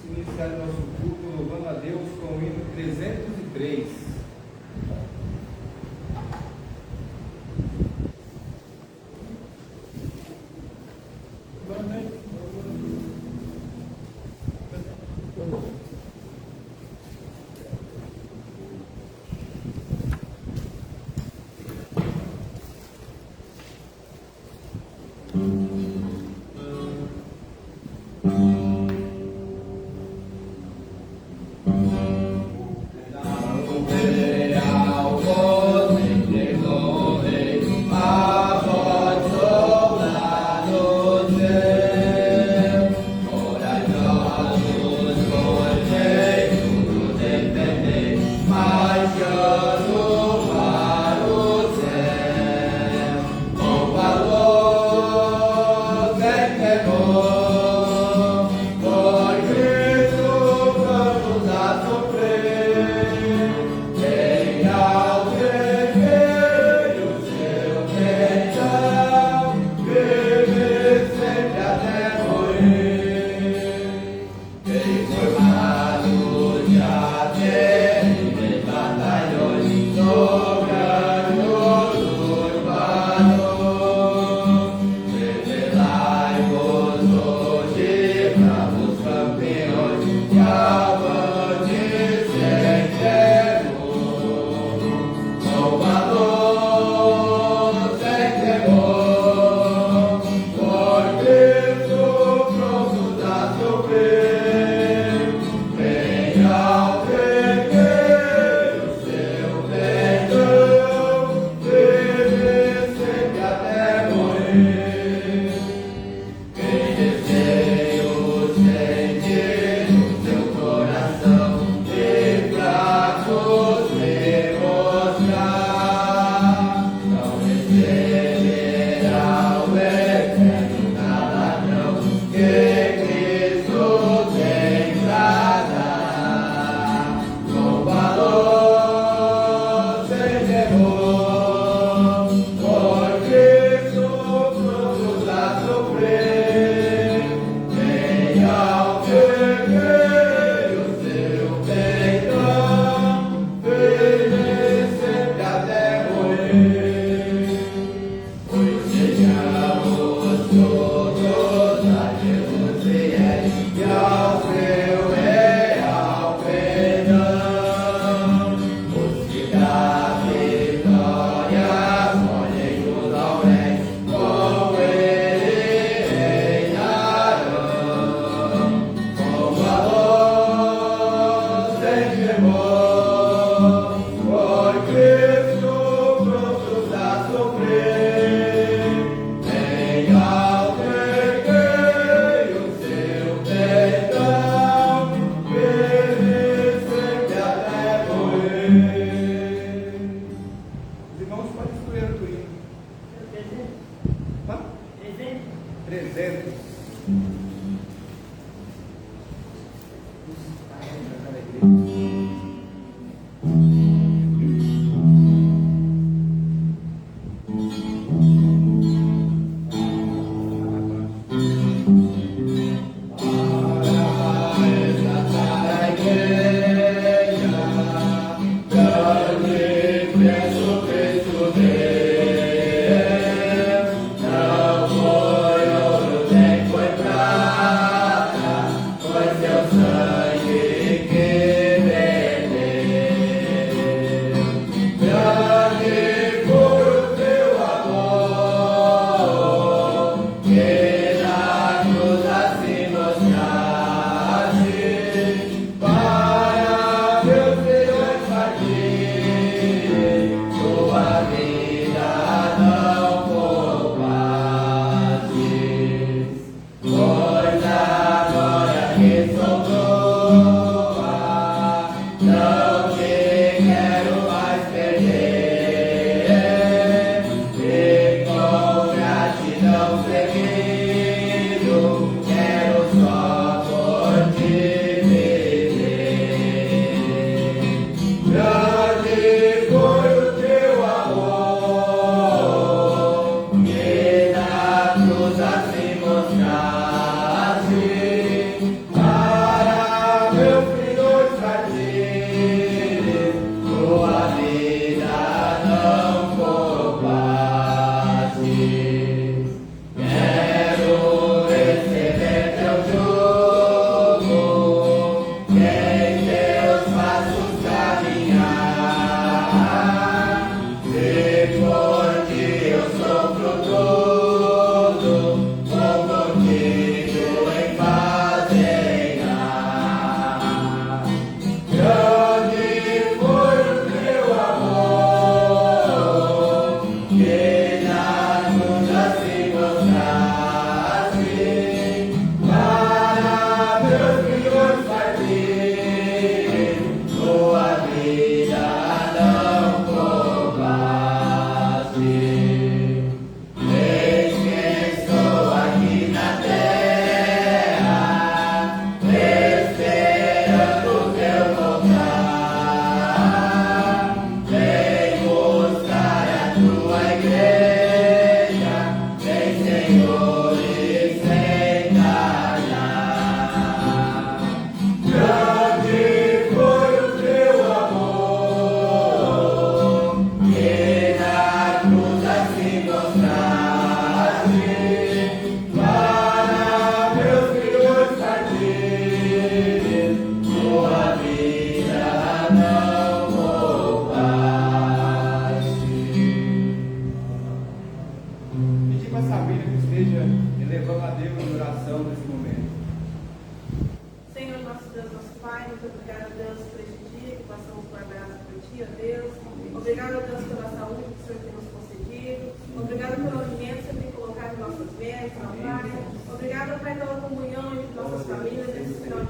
iniciar nosso culto louvando a Deus com o hino 303. Sejamos todos a Jesus.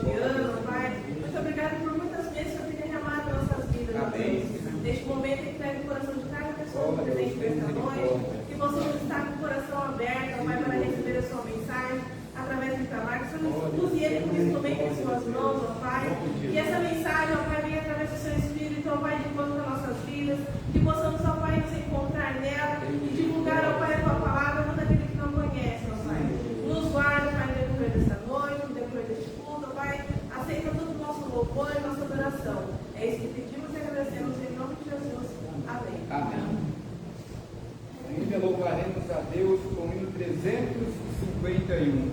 de ano, Pai. Muito obrigado por muitas vezes que eu tenho derramado em nossas vidas, Amém. Neste momento, entregue o coração de cada pessoa presente nesta noite, que possamos estar com o coração aberto, Pai, para receber a sua mensagem, através do trabalho. Que o Senhor use ele como instrumento em suas mãos, ó Pai. E essa mensagem, ó Pai, venha através do seu Espírito, ó Pai, de encontro nas nossas vidas, que possamos, ó Pai, nos encontrar nela e divulgar, ó Pai, a tua palavra para aquele que não conhece, ó Pai. Nos guarda, Pai, no decorrer desta noite, no decorrer deste culto, ó Pai. Aceita todo o nosso louvor e nossa adoração. É isso que pedimos e agradecemos em nome de Jesus. Amém. Amém. Ainda louvaremos a Deus com o hino 351.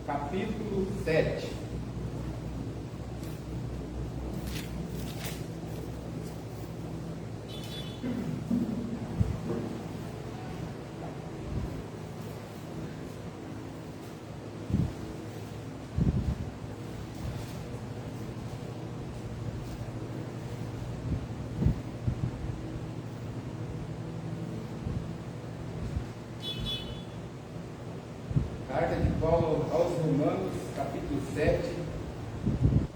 Capítulo 7. Carta de Paulo aos Romanos, capítulo 7.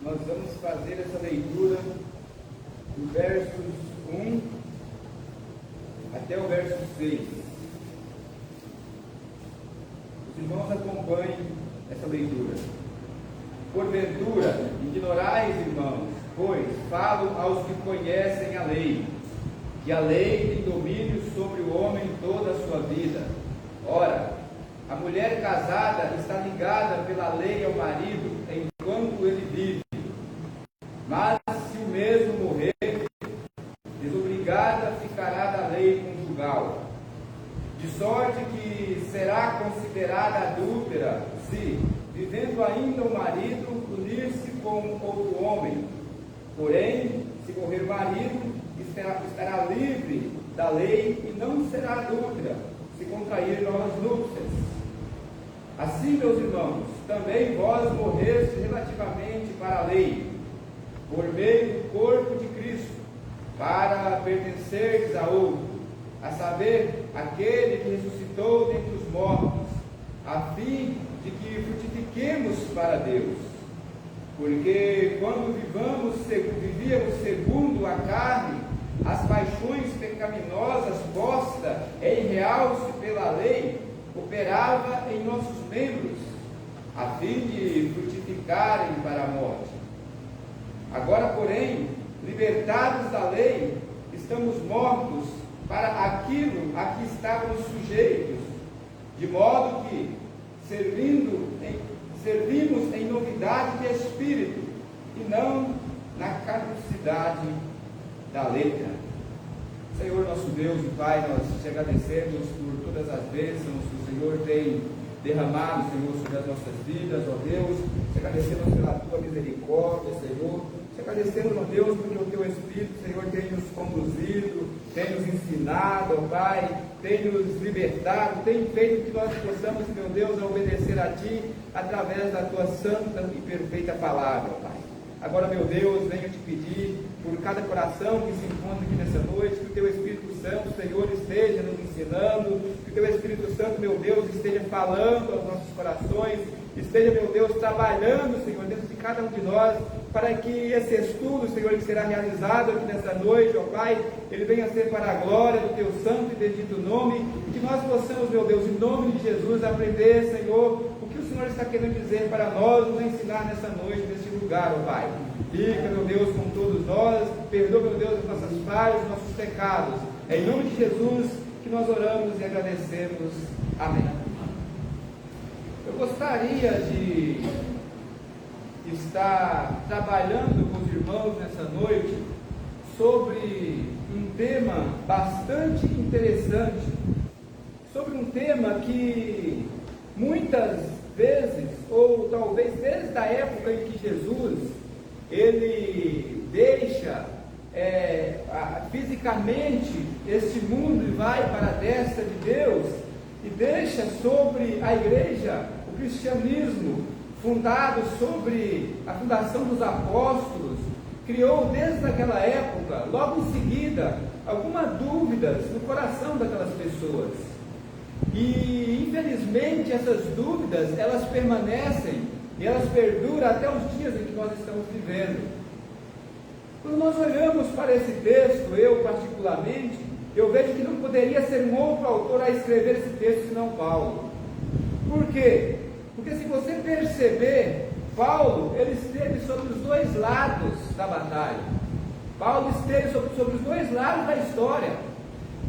Nós vamos fazer essa leitura do versos 1 até o verso 6. Os irmãos acompanhem essa leitura. Porventura, ignorais, irmãos, pois falo aos que conhecem a lei, que a lei tem domínio sobre o homem toda a sua vida. Ora, a mulher casada está ligada pela lei ao marido enquanto ele vive. Mas se o mesmo morrer, desobrigada ficará da lei conjugal. De sorte que será considerada adúltera se, vivendo ainda o marido, unir unir-se com outro homem. Porém, se morrer o marido, estará livre da lei e não será adúltera se contrair novas núpcias. Assim, meus irmãos, também vós morrestes relativamente para a lei, por meio do corpo de Cristo, para pertencerdes a outro, a saber, aquele que ressuscitou dentre os mortos, a fim de que frutifiquemos para Deus. Porque quando vivíamos segundo a carne, as paixões pecaminosas postas em realce pela lei, operava em nossos membros, a fim de frutificarem para a morte. Agora, porém, libertados da lei, estamos mortos para aquilo a que estávamos sujeitos, de modo que servimos em novidade de espírito e não na caducidade da letra. Senhor nosso Deus e Pai, nós te agradecemos por todas as bênçãos que o Senhor tem derramado, Senhor, sobre as nossas vidas, ó Deus. Te agradecemos pela tua misericórdia, Senhor. Te agradecemos, ó Deus, porque o teu Espírito, Senhor, tem nos conduzido, tem nos ensinado, ó Pai, tem nos libertado, tem feito que nós possamos, meu Deus, obedecer a Ti através da tua santa e perfeita palavra, ó Pai. Agora, meu Deus, venho te pedir por cada coração que se encontra aqui nessa noite, que o teu Espírito Santo, Senhor, esteja nos ensinando, que o teu Espírito Santo, meu Deus, esteja falando aos nossos corações, esteja, meu Deus, trabalhando, Senhor, dentro de cada um de nós, para que esse estudo, Senhor, que será realizado aqui nessa noite, ó Pai, ele venha a ser para a glória do teu santo e bendito nome, e que nós possamos, meu Deus, em nome de Jesus, aprender, Senhor, o que o Senhor está querendo dizer para nós, nos ensinar nessa noite, nesse lugar, ó Pai. Fica, meu Deus, com todos nós, perdoa, meu Deus, as nossas falhas, os nossos pecados. É em nome de Jesus que nós oramos e agradecemos. Amém. Eu gostaria de estar trabalhando com os irmãos nessa noite sobre um tema bastante interessante, sobre um tema que muitas vezes, ou talvez desde a época em que Jesus ele deixa fisicamente este mundo e vai para a destra de Deus, e deixa sobre a igreja o cristianismo fundado sobre a fundação dos apóstolos, criou desde aquela época, logo em seguida, algumas dúvidas no coração daquelas pessoas. E infelizmente essas dúvidas, elas permanecem e elas perduram até os dias em que nós estamos vivendo. Quando nós olhamos para esse texto, eu particularmente, eu vejo que não poderia ser um outro autor a escrever esse texto senão Paulo. Por quê? Porque se você perceber, Paulo, ele esteve sobre os dois lados da batalha. Paulo esteve sobre os dois lados da história.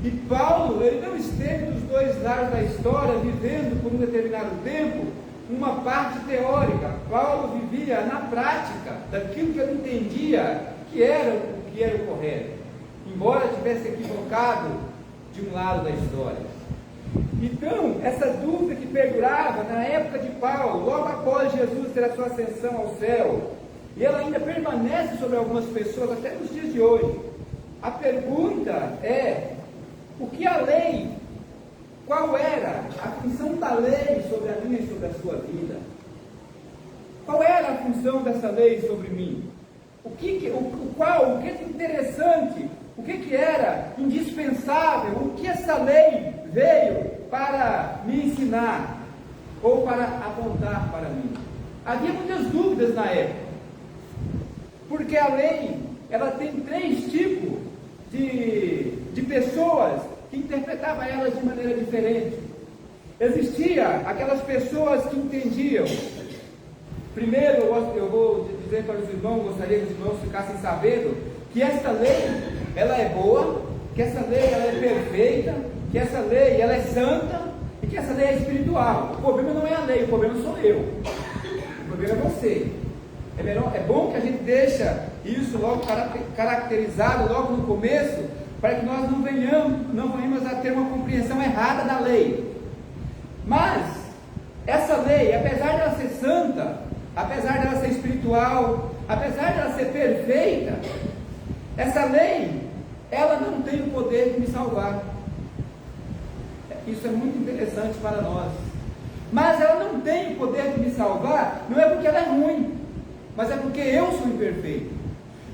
E Paulo, ele não esteve dos dois lados da história, vivendo por um determinado tempo, uma parte teórica. Paulo vivia na prática daquilo que ele entendia que era o correto, embora tivesse equivocado de um lado da história. Então, essa dúvida que perdurava na época de Paulo, logo após Jesus ter a sua ascensão ao céu, e ela ainda permanece sobre algumas pessoas até nos dias de hoje. A pergunta é: o que a lei, qual era a função da lei sobre a minha e sobre a sua vida? Qual era a função dessa lei sobre mim? O que é interessante, o que era indispensável, o que essa lei veio para me ensinar, ou para apontar para mim? Havia muitas dúvidas na época, porque a lei, ela tem três tipos de pessoas que interpretavam elas de maneira diferente. Existia aquelas pessoas que entendiam. Primeiro, eu vou dizer para os irmãos, gostaria que os irmãos ficassem sabendo que essa lei, ela é boa, que essa lei, ela é perfeita, que essa lei, ela é santa, e que essa lei é espiritual. O problema não é a lei, o problema sou eu. O problema é você. É bom que a gente deixa isso logo caracterizado logo no começo, para que nós não venhamos a ter uma compreensão errada da lei. Mas essa lei, apesar dela ser santa, apesar dela ser espiritual, espiritual, apesar de ela ser perfeita, essa lei, ela não tem o poder de me salvar. Isso é muito interessante para nós. Mas ela não tem o poder de me salvar, não é porque ela é ruim, mas é porque eu sou imperfeito.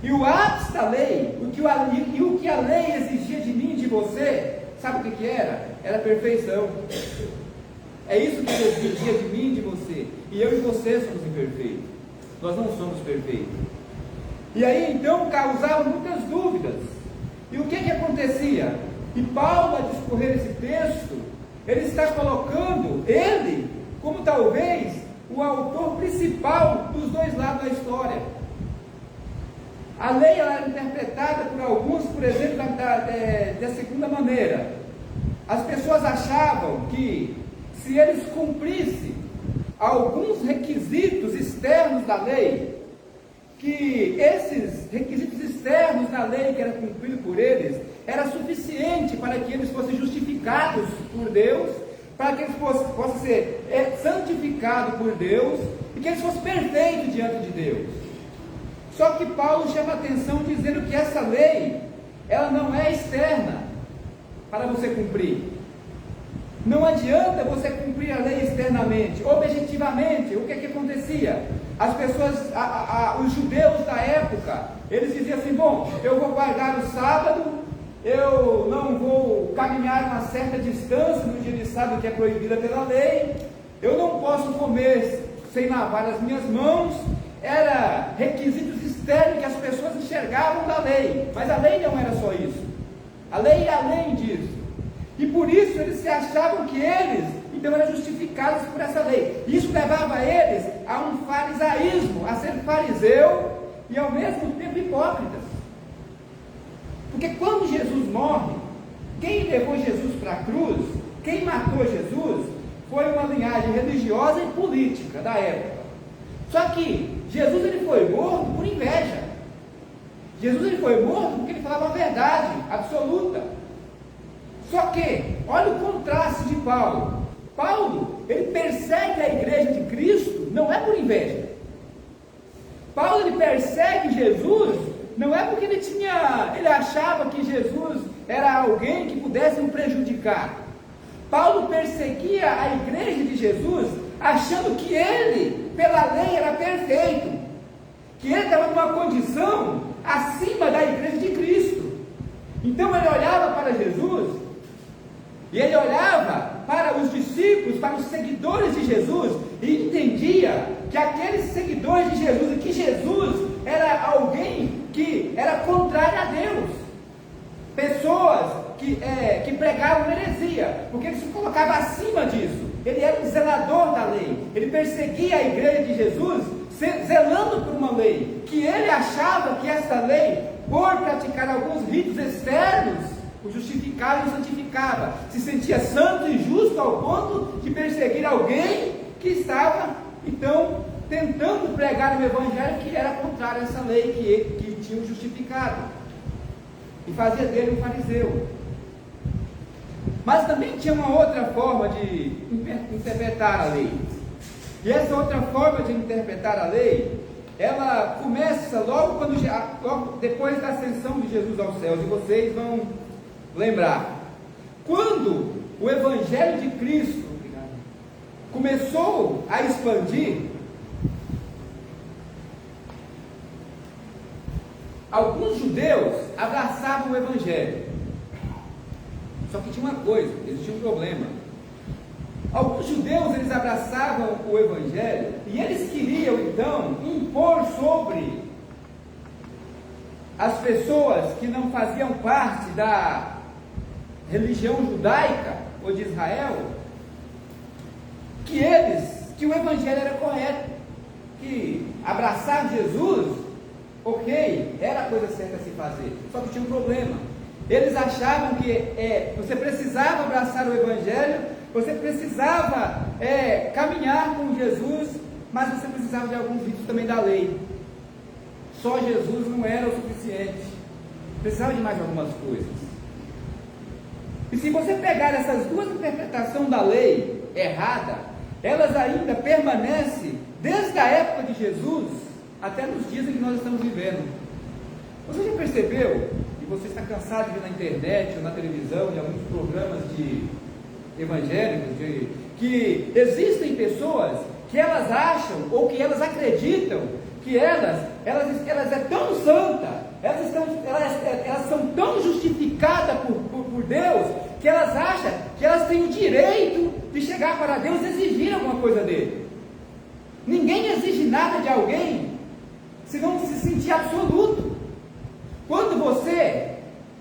E o ápice da lei, o que a lei exigia de mim e de você, sabe o que era? Era perfeição. É isso que ele exigia de mim e de você. E eu e você somos imperfeitos. Nós não somos perfeitos. E aí então causava muitas dúvidas. E o que acontecia? E Paulo, a discorrer esse texto, ele está colocando ele como talvez o autor principal dos dois lados da história. A lei ela era interpretada por alguns, por exemplo, da segunda maneira. As pessoas achavam que se eles cumprissem alguns requisitos externos da lei, que esses requisitos externos da lei que era cumprido por eles, era suficiente para que eles fossem justificados por Deus, para que eles possam ser santificados por Deus, e que eles fossem perfeitos diante de Deus. Só que Paulo chama a atenção dizendo que essa lei, ela não é externa para você cumprir. Não adianta você cumprir a lei externamente, objetivamente. O que acontecia? As pessoas, os judeus da época, eles diziam assim: bom, eu vou guardar o sábado, eu não vou caminhar uma certa distância no dia de sábado que é proibida pela lei, eu não posso comer sem lavar as minhas mãos. Era requisitos externos que as pessoas enxergavam da lei, mas a lei não era só isso. A lei ia além disso. E por isso eles se achavam que eles, então, eram justificados por essa lei. Isso levava eles a um farisaísmo, a ser fariseu e ao mesmo tempo hipócritas. Porque quando Jesus morre, quem levou Jesus para a cruz, quem matou Jesus, foi uma linhagem religiosa e política da época. Só que Jesus ele foi morto por inveja. Jesus ele foi morto porque ele falava a verdade absoluta. Só que, olha o contraste de Paulo. Paulo, ele persegue a igreja de Cristo, não é por inveja. Paulo, ele persegue Jesus, não é porque ele achava que Jesus era alguém que pudesse o prejudicar. Paulo perseguia a igreja de Jesus, achando que ele, pela lei, era perfeito, que ele estava numa condição acima da igreja de Cristo. Então ele olhava para Jesus, e ele olhava para os discípulos, para os seguidores de Jesus, e entendia que aqueles seguidores de Jesus, e que Jesus era alguém que era contrário a Deus, pessoas que pregavam heresia, porque ele se colocava acima disso. Ele era um zelador da lei, ele perseguia a igreja de Jesus, zelando por uma lei, que ele achava que essa lei, por praticar alguns ritos externos, o justificava e o santificava, se sentia santo e justo ao ponto de perseguir alguém que estava, então, tentando pregar um evangelho que era contrário a essa lei que tinha o justificado, e fazia dele um fariseu. Mas também tinha uma outra forma de interpretar a lei, e essa outra forma de interpretar a lei, ela começa logo depois da ascensão de Jesus aos céus, e vocês vão lembrar, quando o Evangelho de Cristo começou a expandir, alguns judeus abraçavam o Evangelho. Só que tinha uma coisa, existia um problema. Alguns judeus, eles abraçavam o Evangelho e eles queriam então impor sobre as pessoas que não faziam parte da religião judaica ou de Israel, que o Evangelho era correto, que abraçar Jesus, ok, era a coisa certa a se fazer. Só que tinha um problema. Eles achavam que você precisava abraçar o Evangelho, você precisava caminhar com Jesus, mas você precisava de alguns ritos também da lei. Só Jesus não era o suficiente, precisava de mais algumas coisas. E se você pegar essas duas interpretações da lei errada, elas ainda permanecem desde a época de Jesus até nos dias em que nós estamos vivendo. Você já percebeu, e você está cansado de ver na internet ou na televisão, em alguns programas de evangélicos, que existem pessoas que elas acham, ou que elas acreditam, que elas é tão santa, elas são tão justificadas por Deus, que elas acham que elas têm o direito de chegar para Deus e exigir alguma coisa dele. Ninguém exige nada de alguém se não se sentir absoluto. Quando você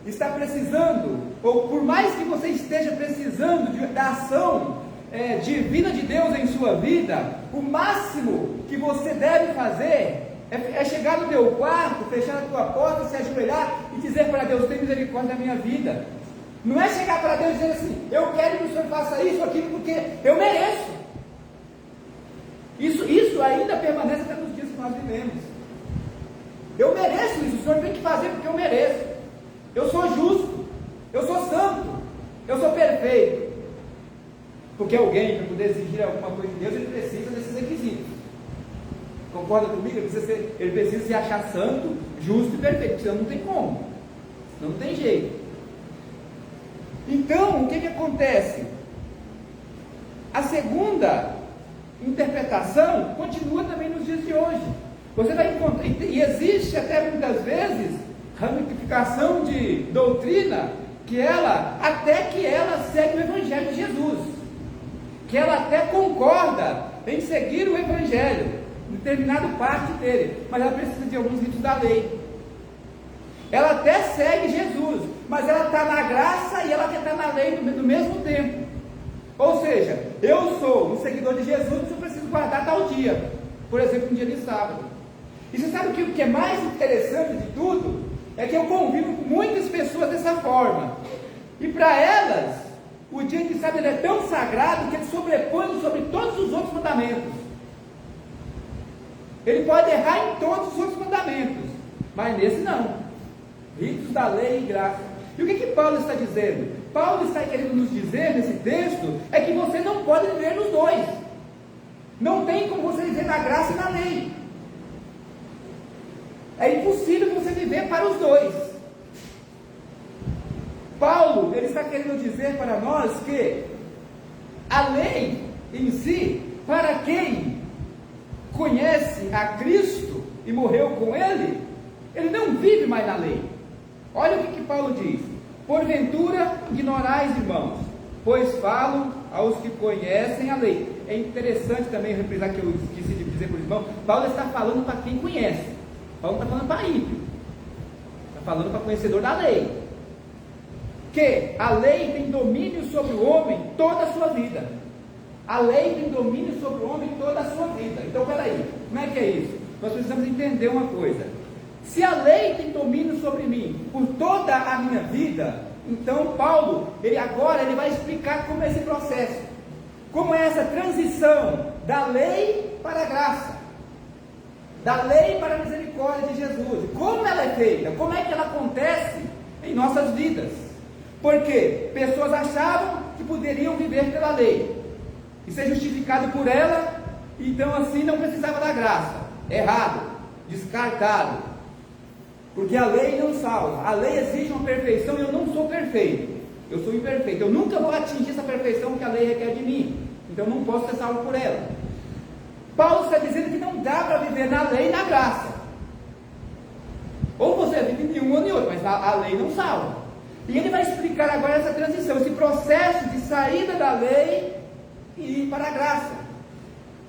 está precisando, ou por mais que você esteja precisando da ação divina de Deus em sua vida, o máximo que você deve fazer é chegar no teu quarto, fechar a tua porta, se ajoelhar e dizer para Deus: tem misericórdia da minha vida. Não é chegar para Deus e dizer assim: eu quero que o Senhor faça isso, aquilo, porque eu mereço. Isso ainda permanece até nos dias que nós vivemos. Eu mereço isso, o Senhor tem que fazer porque eu mereço. Eu sou justo, eu sou santo, eu sou perfeito. Porque alguém, para poder exigir alguma coisa de Deus, ele precisa desses requisitos. Concorda comigo? Ele precisa se achar santo, justo e perfeito, senão não tem como, não tem jeito. Então, o que acontece? A segunda interpretação continua também nos dias de hoje. Você vai encontrar, e existe até muitas vezes ramificação de doutrina até que ela segue o Evangelho de Jesus, que ela até concorda em seguir o Evangelho, determinada parte dele, mas ela precisa de alguns ritos da lei. Ela até segue Jesus, mas ela está na graça e ela quer estar na lei no mesmo tempo. Ou seja, eu sou um seguidor de Jesus, mas eu preciso guardar tal dia, por exemplo, um dia de sábado. E você sabe o que é mais interessante de tudo? É que eu convivo com muitas pessoas dessa forma, e para elas, o dia de sábado é tão sagrado que ele sobrepõe sobre todos os outros mandamentos. Ele pode errar em todos os outros mandamentos, mas nesse não. Ritos da lei e graça. E o que Paulo está dizendo? Paulo está querendo nos dizer nesse texto é que você não pode viver nos dois. Não tem como você viver na graça e na lei. É impossível você viver para os dois. Paulo, ele está querendo dizer para nós que a lei em si, para quem conhece a Cristo e morreu com Ele, ele não vive mais na lei. Olha o que Paulo diz: porventura ignorais, irmãos, pois falo aos que conhecem a lei. É interessante também reprisar que eu esqueci de dizer para os irmãos, Paulo está falando para quem conhece. Paulo não está falando para ímpio, está falando para conhecedor da lei, que a lei tem domínio sobre o homem toda a sua vida. A lei tem domínio sobre o homem toda a sua vida. Então, peraí, como é que é isso? Nós precisamos entender uma coisa. Se a lei tem domínio sobre mim por toda a minha vida, então Paulo, ele vai explicar como é esse processo, como é essa transição da lei para a graça, da lei para a misericórdia de Jesus, como ela é feita, como é que ela acontece em nossas vidas. Porque pessoas achavam que poderiam viver pela lei e ser justificado por ela, então assim não precisava da graça. Errado, descartado, porque a lei não salva. A lei exige uma perfeição e eu não sou perfeito, eu sou imperfeito, eu nunca vou atingir essa perfeição que a lei requer de mim, então não posso ser salvo por ela. Paulo está dizendo que não dá para viver na lei e na graça. Ou você vive em um ou em outro, mas a lei não salva. E ele vai explicar agora essa transição, esse processo de saída da lei e ir para a graça.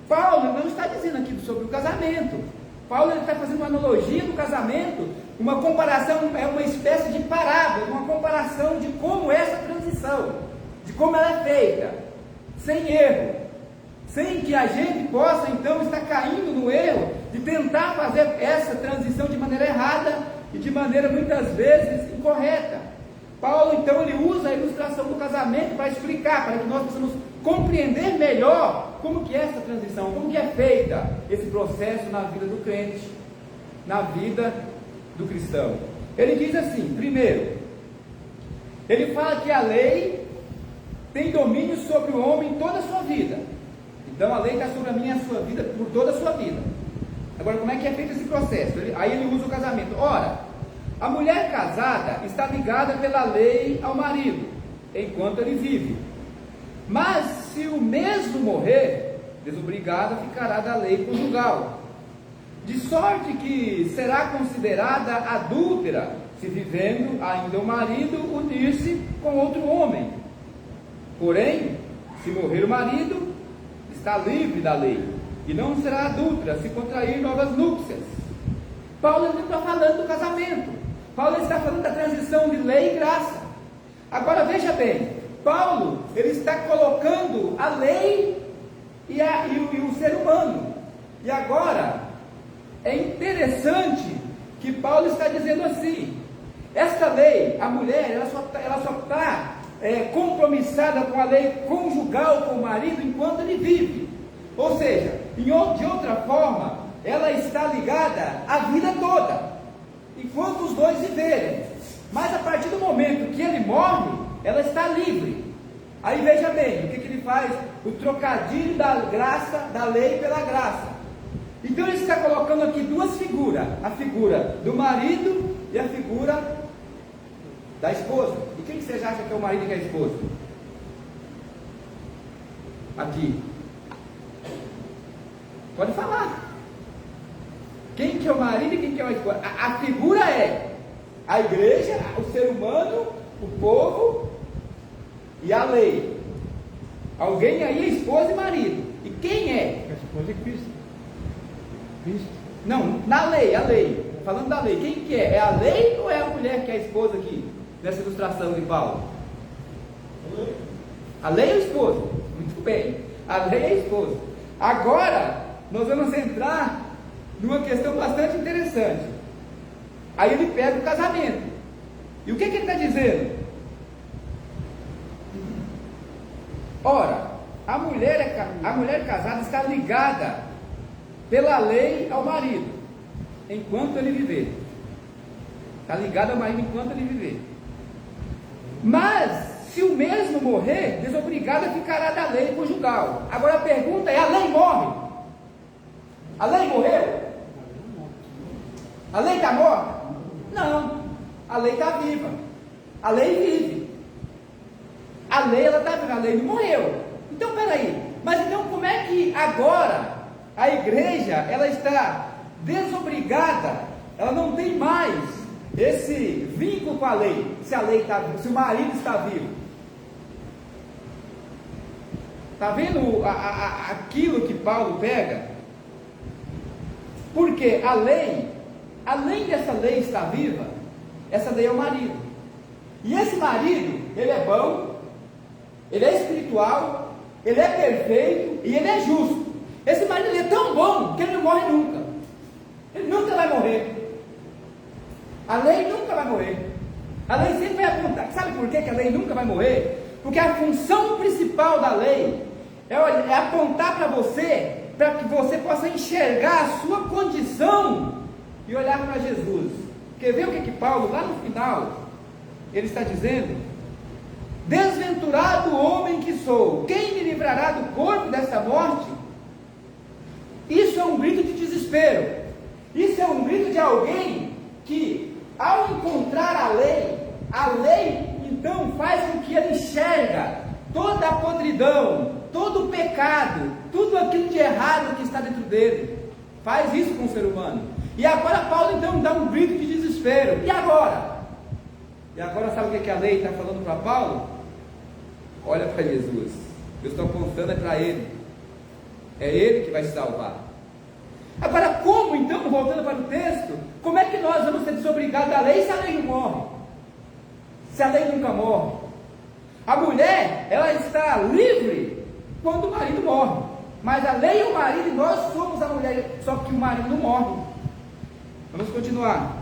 Paulo não está dizendo aqui sobre o casamento. Paulo está fazendo uma analogia do casamento, uma comparação, é uma espécie de parábola, uma comparação de como é essa transição, de como ela é feita, sem erro, sem que a gente possa então estar caindo no erro de tentar fazer essa transição de maneira errada e de maneira muitas vezes incorreta. Paulo então ele usa a ilustração do casamento para explicar, para que nós possamos compreender melhor como que é essa transição, como que é feita esse processo na vida do crente, na vida do cristão. Ele diz assim, primeiro, ele fala que a lei tem domínio sobre o homem toda a sua vida. Então a lei está sobre a minha e a sua vida por toda a sua vida. Agora, como é que é feito esse processo? Aí ele usa o casamento. Ora, a mulher casada está ligada pela lei ao marido, enquanto ele vive. Mas se o mesmo morrer, desobrigada ficará da lei conjugal, de sorte que será considerada adúltera, se vivendo ainda o marido unir-se com outro homem. Porém, se morrer o marido, está livre da lei, e não será adúltera se contrair novas núpcias. Paulo não está falando do casamento, Paulo está falando da transição de lei e graça. Agora veja bem, Paulo ele está colocando a lei e o ser humano. E agora é interessante que Paulo está dizendo assim: esta lei, a mulher, ela só está compromissada com a lei conjugal com o marido enquanto ele vive. Ou seja, de outra forma, ela está ligada a vida toda, enquanto os dois viverem. Mas a partir do momento que ele morre, ela está livre. Aí veja bem, o que ele faz? O trocadilho da graça, da lei pela graça. Então ele está colocando aqui duas figuras: a figura do marido e a figura da esposa. E quem que vocês acham que é o marido e que é a esposa? Aqui. Pode falar. Quem que é o marido e quem que é a esposa? A figura é a igreja, o ser humano, o povo e a lei. Alguém aí é esposa e marido. E quem é? A esposa é Cristo. Cristo. Não, na lei, a lei. Falando da lei, quem que é? É a lei ou é a mulher que é a esposa aqui? Nessa ilustração de Paulo. A lei é a esposa. Muito bem. A lei é a esposa. Agora, nós vamos entrar numa questão bastante interessante. Aí ele pega o casamento. E o que ele está dizendo? Ora, a mulher casada está ligada pela lei ao marido, enquanto ele viver. Está ligada ao marido enquanto ele viver. Mas, se o mesmo morrer, desobrigada ficará da lei conjugal. Agora a pergunta é: a lei morre? A lei morreu? A lei está morta? Não, a lei está viva. A lei vive. A lei ela está viva, a lei não morreu. Então peraí, mas então como é que agora a igreja ela está desobrigada? Ela não tem mais esse vínculo com a lei, se a lei está viva, se o marido está vivo. Está vendo aquilo que Paulo pega? Porque a lei, além dessa lei estar viva, essa lei é o marido. E esse marido, ele é bom, ele é espiritual, ele é perfeito e ele é justo. Esse marido ele é tão bom que ele não morre nunca. Ele nunca vai morrer. A lei nunca vai morrer. A lei sempre vai apontar. Sabe por que a lei nunca vai morrer? Porque a função principal da lei é apontar para você, para que você possa enxergar a sua condição e olhar para Jesus. Quer ver o que Paulo, lá no final, ele está dizendo? Desventurado homem que sou, quem me livrará do corpo desta morte? Isso é um grito de desespero. Isso é um grito de alguém que, ao encontrar a lei então faz com que ele enxerga toda a podridão, todo o pecado, tudo aquilo de errado que está dentro dele. Faz isso com o ser humano. E agora Paulo então dá um grito de desespero. E agora? E agora sabe o que a lei está falando para Paulo? Olha para Jesus. Eu estou apontando para ele. É ele que vai se salvar. Agora como então, voltando para o texto, como é que nós vamos ser desobrigados da lei se a lei não morre? Se a lei nunca morre? A mulher, ela está livre quando o marido morre. Mas a lei é o marido e nós somos a mulher, só que o marido não morre. Vamos continuar.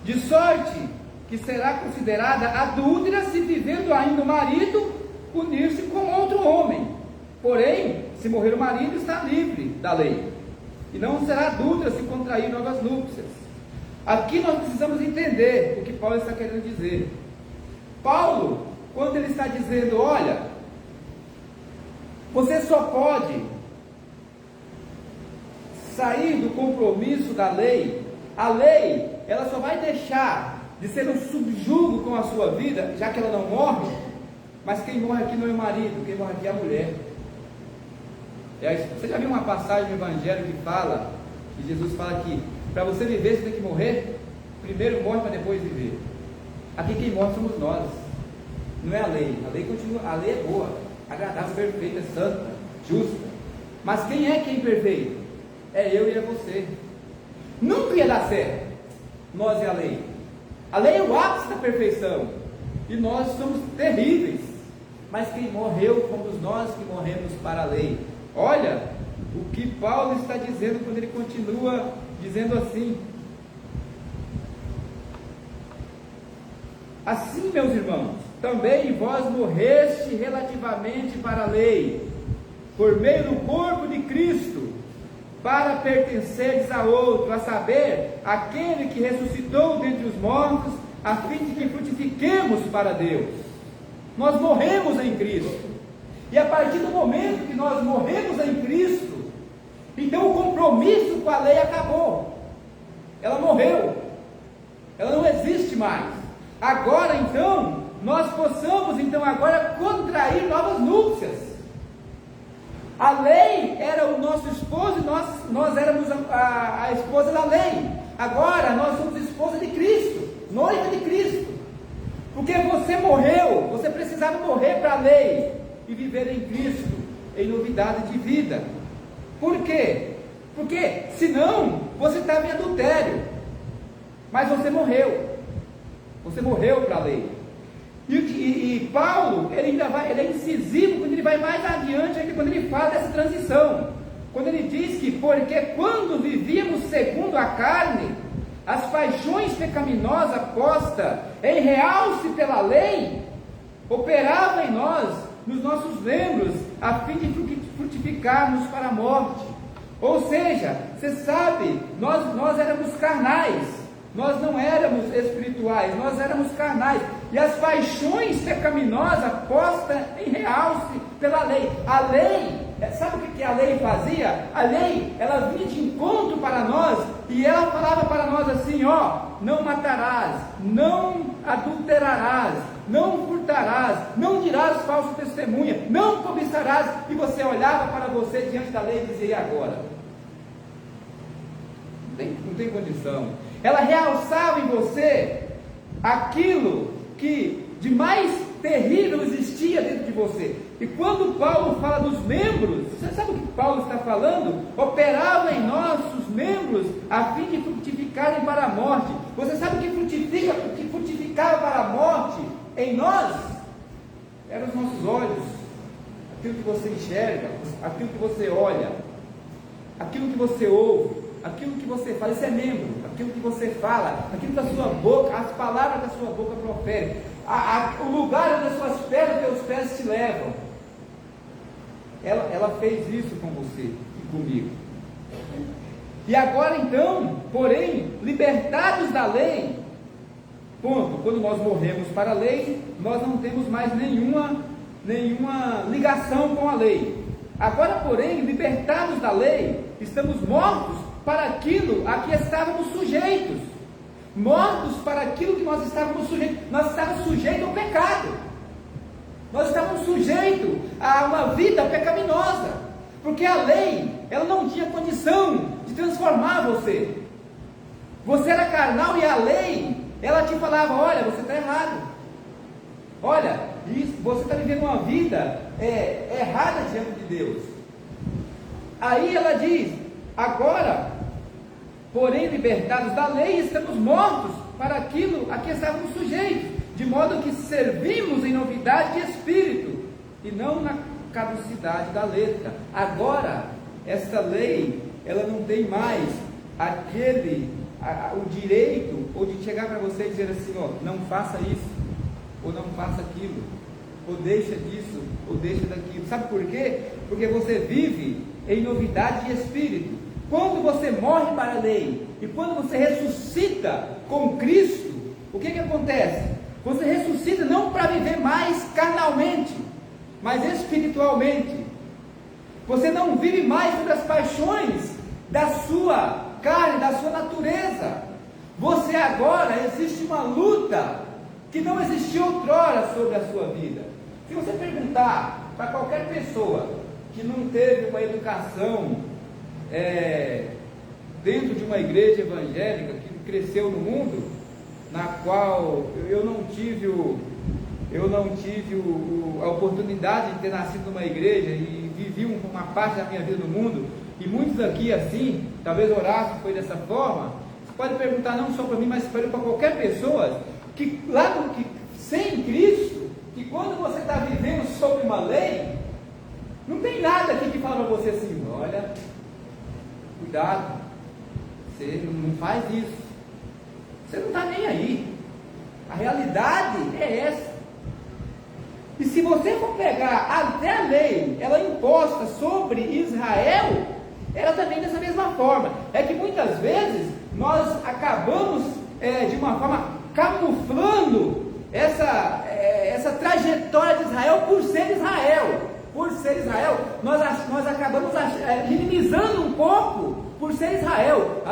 De sorte que será considerada adúltera se vivendo ainda o marido unir-se com outro homem. Porém, se morrer o marido, está livre da lei. E não será adúltera se contrair novas núpcias. Aqui nós precisamos entender o que Paulo está querendo dizer. Paulo, quando ele está dizendo, olha, você só pode sair do compromisso da lei, a lei, ela só vai deixar de ser um subjugo com a sua vida, já que ela não morre, mas quem morre aqui não é o marido, quem morre aqui é a mulher. Você já viu uma passagem no Evangelho que fala, que Jesus fala que para você viver você tem que morrer? Primeiro morre para depois viver. Aqui quem morre somos nós, não é a lei. A lei continua, a lei é boa, agradável, perfeita, santa, justa. Mas quem é imperfeito? É eu e é você. Nunca ia dar certo, nós e a lei. A lei é o ápice da perfeição, e nós somos terríveis. Mas quem morreu fomos nós que morremos para a lei. Olha o que Paulo está dizendo quando ele continua dizendo assim: assim, meus irmãos, também vós morreste relativamente para a lei, por meio do corpo de Cristo, para pertenceres a outro, a saber, aquele que ressuscitou dentre os mortos, a fim de que frutifiquemos para Deus. Nós morremos em Cristo, e a partir do momento que nós morremos em Cristo, então o compromisso com a lei acabou, ela morreu, ela não existe mais. Agora então, nós possamos então agora contrair novas núpcias. A lei era o nosso esposo e nós éramos a esposa da lei. Agora nós somos esposa de Cristo, noiva de Cristo. Porque você morreu, você precisava morrer para a lei e viver em Cristo, em novidade de vida. Por quê? Porque senão você estava em adultério, mas você morreu. Você morreu para a lei. E Paulo, ele é incisivo quando ele vai mais adiante, ainda quando ele fala dessa transição. Quando ele diz que, porque quando vivíamos segundo a carne, as paixões pecaminosas postas em realce pela lei, operavam em nós, nos nossos membros, a fim de frutificarmos para a morte. Ou seja, você sabe, nós éramos carnais. Nós não éramos espirituais, nós éramos carnais. E as paixões pecaminosas postas em realce pela lei. A lei, sabe o que a lei fazia? A lei, ela vinha de encontro para nós, e ela falava para nós assim, ó: não matarás, não adulterarás, não furtarás, não dirás falso testemunha, não cobiçarás. E você olhava para você diante da lei e dizia: e agora? Não tem condição. Ela realçava em você aquilo que de mais terrível existia dentro de você. E quando Paulo fala dos membros, você sabe o que Paulo está falando? Operava em nossos membros a fim de frutificarem para a morte. Você sabe o que frutificava para a morte em nós? Eram os nossos olhos, aquilo que você enxerga, aquilo que você olha, aquilo que você ouve, aquilo que você fala. Isso é membro, aquilo que você fala, aquilo que a sua boca, as palavras da sua boca proferem, o lugar onde as suas pernas e teus pés te levam. Ela fez isso com você e comigo. E agora então, porém, libertados da lei, ponto, quando nós morremos para a lei, nós não temos mais nenhuma ligação com a lei. Agora, porém, libertados da lei, estamos mortos para aquilo a que estávamos sujeitos. Mortos para aquilo que nós estávamos sujeitos. Nós estávamos sujeitos ao pecado. Nós estávamos sujeitos a uma vida pecaminosa. Porque a lei, ela não tinha condição de transformar você. Você era carnal e a lei, ela te falava: olha, você está errado. Olha, você está vivendo uma vida errada diante de Deus. Aí ela diz: agora, porém, libertados da lei, estamos mortos para aquilo a que estávamos sujeitos, de modo que servimos em novidade de espírito, e não na caducidade da letra. Agora, esta lei, ela não tem mais o direito, ou de chegar para você e dizer assim: ó, não faça isso, ou não faça aquilo, ou deixa disso, ou deixa daquilo. Sabe por quê? Porque você vive em novidade de espírito. Quando você morre para a lei, e quando você ressuscita com Cristo, o que acontece? Você ressuscita não para viver mais carnalmente, mas espiritualmente. Você não vive mais sobre as paixões da sua carne, da sua natureza. Você agora, existe uma luta que não existia outrora sobre a sua vida. Se você perguntar para qualquer pessoa que não teve uma educação dentro de uma igreja evangélica, que cresceu no mundo, na qual eu não tive a oportunidade de ter nascido numa igreja e vivi uma parte da minha vida no mundo, e muitos aqui assim, talvez Horácio foi dessa forma. Você pode perguntar não só para mim, mas para qualquer pessoa, que lá sem Cristo, que quando você está vivendo sobre uma lei, não tem nada aqui que fala para você assim: olha, cuidado, você não faz isso, você não está nem aí. A realidade é essa. E se você for pegar até a lei, ela imposta sobre Israel, ela também dessa mesma forma. É que muitas vezes nós acabamos de uma forma camuflando essa trajetória de Israel por ser Israel. Por ser Israel, nós acabamos minimizando um pouco por ser Israel.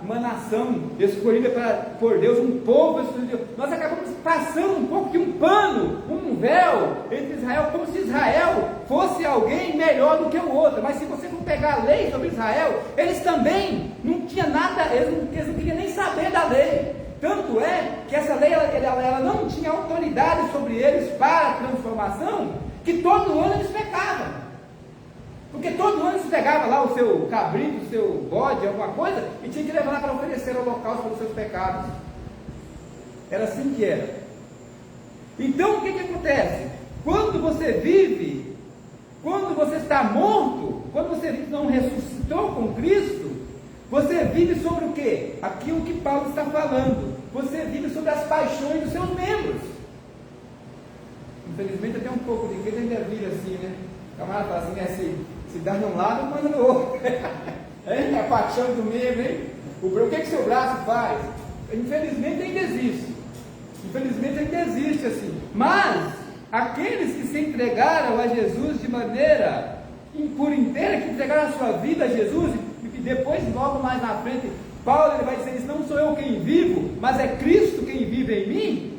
Uma nação escolhida por Deus, um povo escolhido. Nós acabamos passando um pouco de um pano, um véu entre Israel, como se Israel fosse alguém melhor do que o outro. Mas se você for pegar a lei sobre Israel, eles também não tinham nada, eles não queriam nem saber da lei. Tanto é que essa lei ela não tinha autoridade sobre eles para a transformação, que todo ano eles pecavam. Porque todo ano eles pegavam lá o seu cabrito, o seu bode, alguma coisa, e tinha que levar lá para oferecer ao holocausto pelos seus pecados. Era assim que era. Então o que acontece? Quando você vive, quando você está morto, quando você não ressuscitou com Cristo, você vive sobre o quê? Aquilo que Paulo está falando. Você vive sobre as paixões dos seus membros. Infelizmente até um pouco de igreja ainda vive assim, né? O camarada fala assim, se dá de um lado, manda no outro. A paixão do membro, hein? O que seu braço faz? Infelizmente ainda existe. Infelizmente ainda existe assim. Mas aqueles que se entregaram a Jesus de maneira por inteira, que entregaram a sua vida a Jesus, e que depois, logo mais na frente, Paulo ele vai dizer isso: não sou eu quem vivo, mas é Cristo quem vive em mim.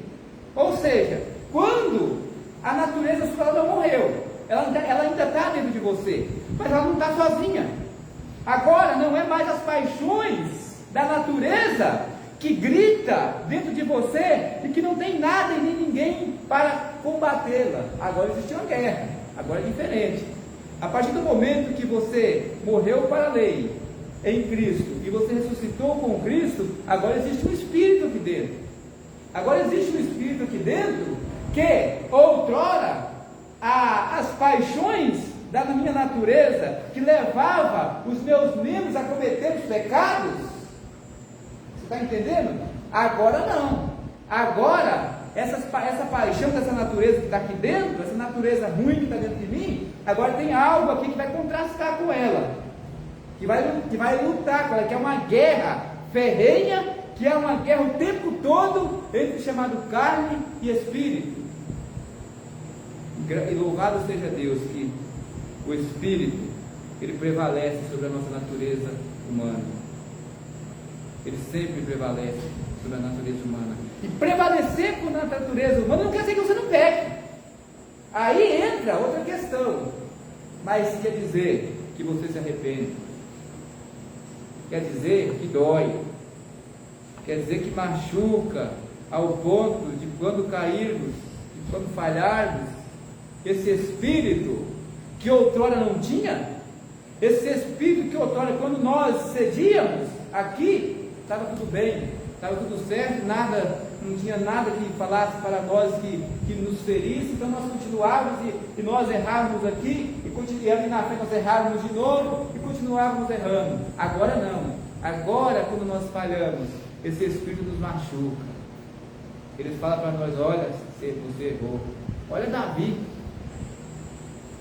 Ou seja, quando a natureza sua não morreu, ela ainda está dentro de você, mas ela não está sozinha. Agora não é mais as paixões da natureza que grita dentro de você e que não tem nada e nem ninguém para combatê-la. Agora existe uma guerra, agora é diferente. A partir do momento que você morreu para a lei em Cristo e você ressuscitou com Cristo, agora existe um Espírito aqui dentro. Agora existe um Espírito aqui dentro que outrora as paixões da minha natureza, que levava os meus membros a cometer os pecados, você está entendendo? Agora não. Agora essa paixão dessa natureza que está aqui dentro, essa natureza ruim que está dentro de mim, agora tem algo aqui que vai contrastar com ela, que vai lutar com ela, que é uma guerra ferrenha, que é uma guerra o tempo todo entre o chamado carne e espírito. E louvado seja Deus que o Espírito, ele prevalece sobre a nossa natureza humana. Ele sempre prevalece sobre a natureza humana. E prevalecer com a natureza humana não quer dizer que você não peque. Aí entra outra questão. Mas quer dizer que você se arrepende. Quer dizer que dói. Quer dizer que machuca ao ponto de quando cairmos, de quando falharmos, esse espírito que outrora não tinha, esse espírito que outrora, quando nós cedíamos aqui, estava tudo bem, estava tudo certo, não tinha nada que falasse para nós que nos ferisse, então nós continuávamos e nós errávamos aqui, e ali na frente nós errávamos de novo e continuávamos errando. Agora não. Agora, quando nós falhamos, esse espírito nos machuca. Ele fala para nós: olha, você errou. Olha Davi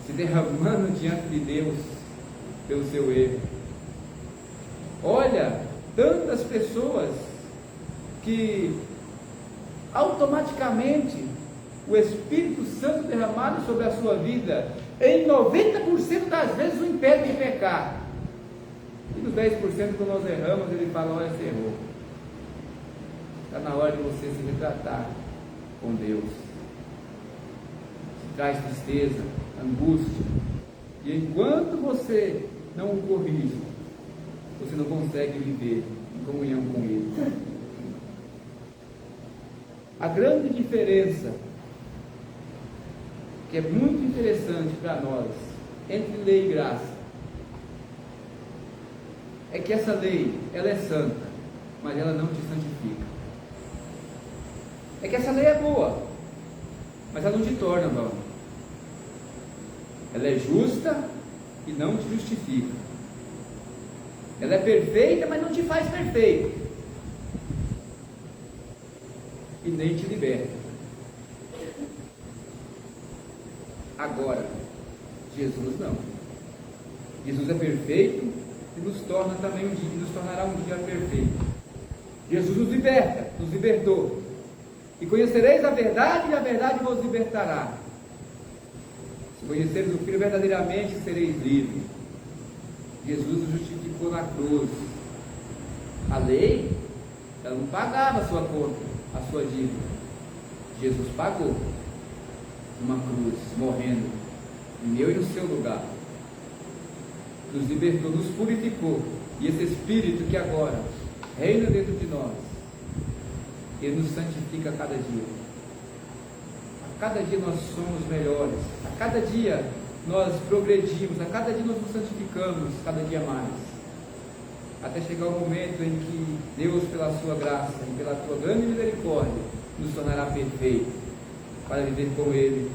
se derramando diante de Deus pelo seu erro. Olha tantas pessoas que automaticamente o Espírito Santo derramado sobre a sua vida, em 90% das vezes o impede de pecar. E nos 10% que nós erramos, ele fala: olha, você errou. Está na hora de você se retratar com Deus. Se traz tristeza, angústia. E enquanto você não o corrige, você não consegue viver em comunhão com Ele. A grande diferença, que é muito interessante para nós, entre lei e graça, é que essa lei, ela é santa, mas ela não te santifica. É que essa lei é boa, mas ela não te torna bom. Ela é justa e não te justifica. Ela é perfeita, mas não te faz perfeito. E nem te liberta. Agora, Jesus não. Jesus é perfeito e nos torna também nos tornará um dia perfeito. Jesus nos liberta, nos libertou. E conhecereis a verdade, e a verdade vos libertará. Se conheceres o Filho verdadeiramente, sereis livres. Jesus nos justificou na cruz. A lei, ela não pagava a sua conta, a sua dívida. Jesus pagou numa cruz, morrendo no meu e no seu lugar. Nos libertou, nos purificou. E esse Espírito que agora reina dentro de nós, Ele nos santifica a cada dia. A cada dia nós somos melhores. A cada dia nós progredimos. A cada dia nós nos santificamos, cada dia mais. Até chegar o momento em que Deus, pela sua graça e pela sua grande misericórdia, nos tornará perfeito para viver com Ele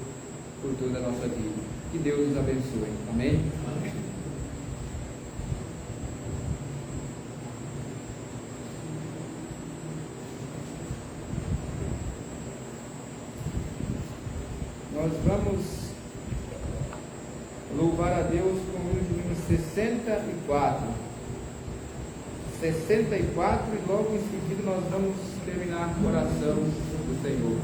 por toda a nossa vida. Que Deus nos abençoe. Amém? Amém. Nós vamos louvar a Deus com o número 64. 64 e logo em seguida nós vamos terminar com a oração do Senhor.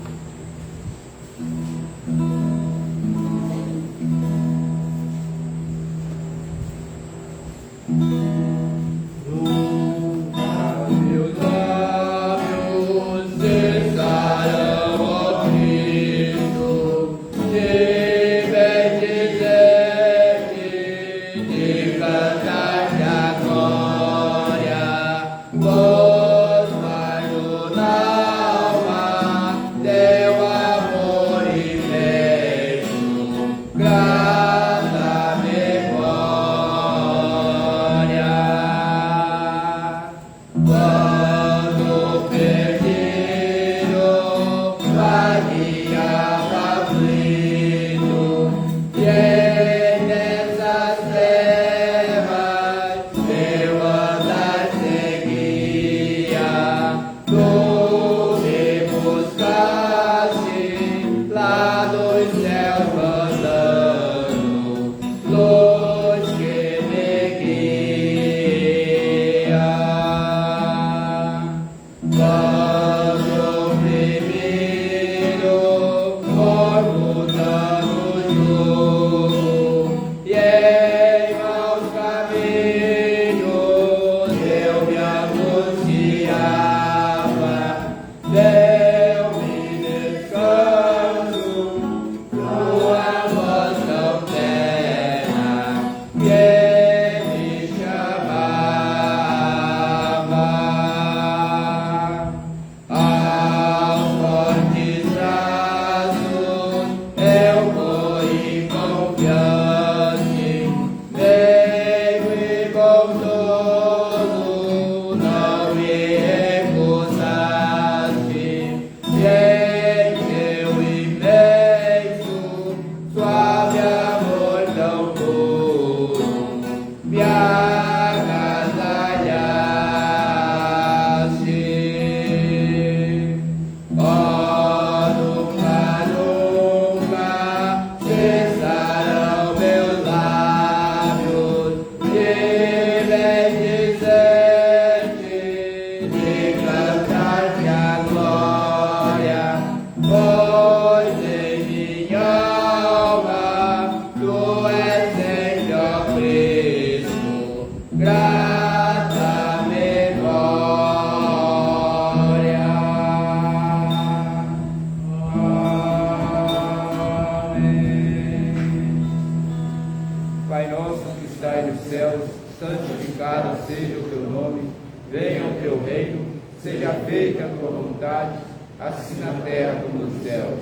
Pai nosso que estais nos céus, santificado seja o teu nome, venha o teu reino, seja feita a tua vontade, assim na terra como nos céus.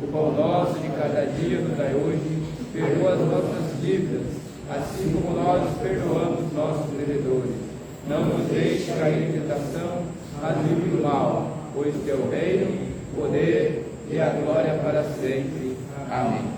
O pão nosso de cada dia nos dai hoje, perdoa as nossas dívidas, assim como nós perdoamos nossos devedores. Não nos deixe cair em tentação, mas livre do mal, pois teu reino, o poder e a glória para sempre. Amém.